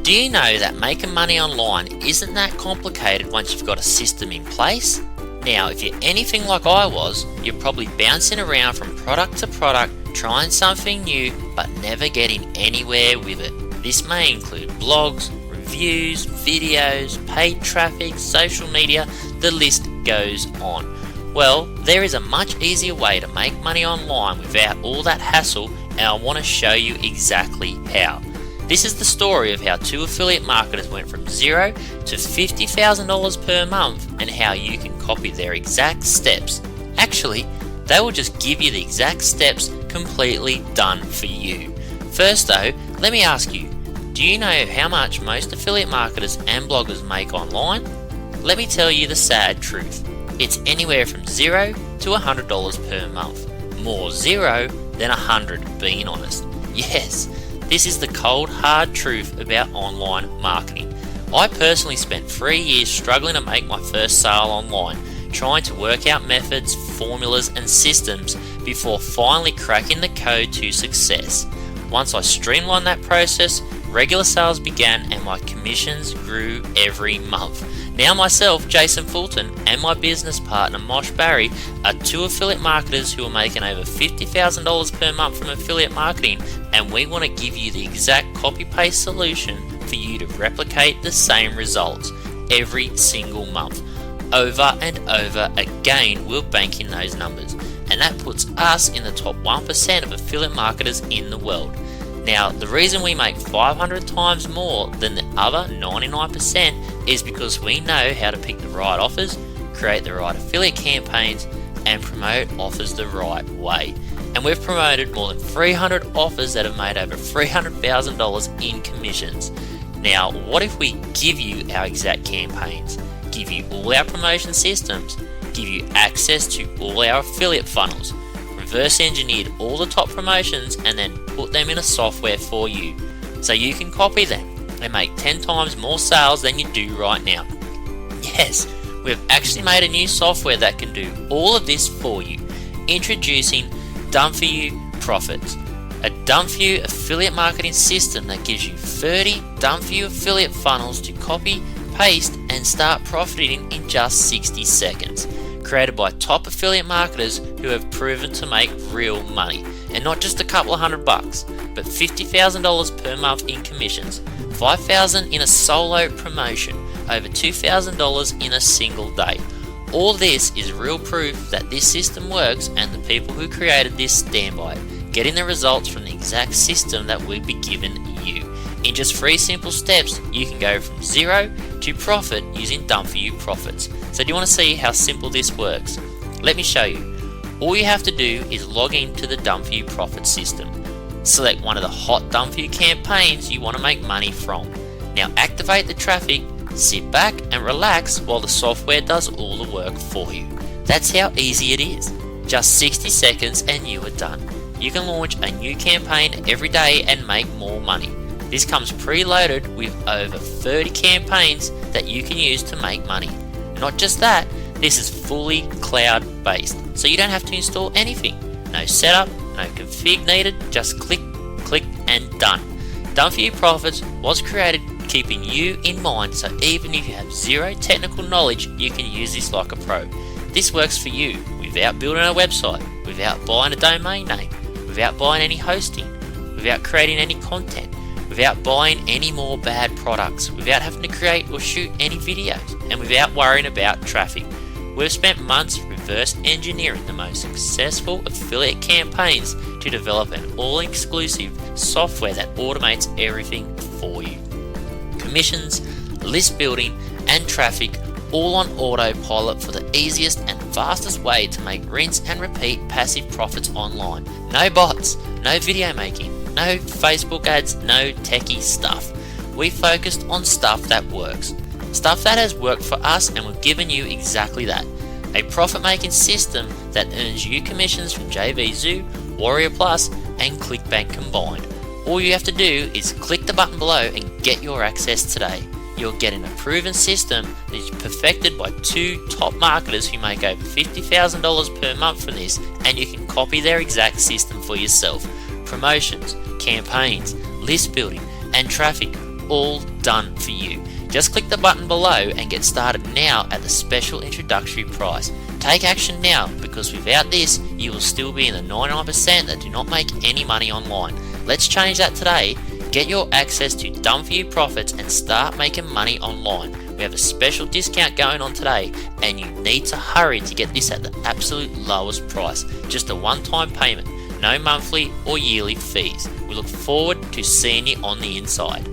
Do you know that making money online isn't that complicated once you've got a system in place? Now, if you're anything like I was, you're probably bouncing around from product to product, trying something new, but never getting anywhere with it. This may include blogs, reviews, videos, paid traffic, social media, the list goes on. Well, there is a much easier way to make money online without all that hassle, and I want to show you exactly how. This is the story of how two affiliate marketers went from $0 to $50,000 per month and how you can copy their exact steps. Actually, they will just give you the exact steps completely done for you. First though, let me ask you, do you know how much most affiliate marketers and bloggers make online? Let me tell you the sad truth. It's anywhere from $0 to $100 per month. More 0 than 100, being honest. Yes. This is the cold, hard truth about online marketing. I personally spent 3 years struggling to make my first sale online, trying to work out methods, formulas and systems before finally cracking the code to success. Once I streamlined that process, regular sales began and my commissions grew every month. Now myself, Jason Fulton, and my business partner Mosh Barry are two affiliate marketers who are making over $50,000 per month from affiliate marketing, and we want to give you the exact copy-paste solution for you to replicate the same results every single month. Over and over again, we're banking those numbers, and that puts us in the top 1% of affiliate marketers in the world. Now, the reason we make 500 times more than the other 99% is because we know how to pick the right offers, create the right affiliate campaigns, and promote offers the right way. And we've promoted more than 300 offers that have made over $300,000 in commissions. Now, what if we give you our exact campaigns, give you all our promotion systems, give you access to all our affiliate funnels, reverse engineered all the top promotions and then put them in a software for you so you can copy them and make 10 times more sales than you do right now. Yes, we've actually made a new software that can do all of this for you. Introducing DFY Profitz, a done-for-you affiliate marketing system that gives you 30 done-for-you affiliate funnels to copy, paste and start profiting in just 60 seconds. Created by top affiliate marketers who have proven to make real money, and not just a couple of $100, but $50,000 per month in commissions, $5,000 in a solo promotion, over $2,000 in a single day. All this is real proof that this system works, and the people who created this stand by it, getting the results from the exact system that we've been given you. In just 3 simple steps, you can go from 0 to profit using DFY Profitz. So do you want to see how simple this works? Let me show you. All you have to do is log into the DFY Profitz system. Select one of the hot DFY campaigns you want to make money from. Now activate the traffic, sit back and relax while the software does all the work for you. That's how easy it is. Just 60 seconds and you are done. You can launch a new campaign every day and make more money. This comes preloaded with over 30 campaigns that you can use to make money. Not just that, this is fully cloud based, so you don't have to install anything. No setup, no config needed, just click, click and done. DFY Profitz was created keeping you in mind, so even if you have zero technical knowledge, you can use this like a pro. This works for you without building a website, without buying a domain name, without buying any hosting, without creating any content, without buying any more bad products, without having to create or shoot any videos, and without worrying about traffic. We've spent months reverse engineering the most successful affiliate campaigns to develop an all-exclusive software that automates everything for you. Commissions, list building, and traffic all on autopilot for the easiest and fastest way to make rinse and repeat passive profits online. No bots, no video making, no Facebook ads, no techie stuff. We focused on stuff that works. Stuff that has worked for us, and we've given you exactly that. A profit-making system that earns you commissions from JVZoo, Warrior Plus, and ClickBank combined. All you have to do is click the button below and get your access today. You're getting a proven system that is perfected by 2 top marketers who make over $50,000 per month from this, and you can copy their exact system for yourself. Promotions, campaigns, list building, and traffic all done for you. Just click the button below and get started now at the special introductory price. Take action now, because without this you will still be in the 99% that do not make any money online. Let's change that today. Get your access to DFY Profitz and start making money online. We have a special discount going on today, and you need to hurry to get this at the absolute lowest price. Just a one-time payment, no monthly or yearly fees. We look forward to seeing you on the inside.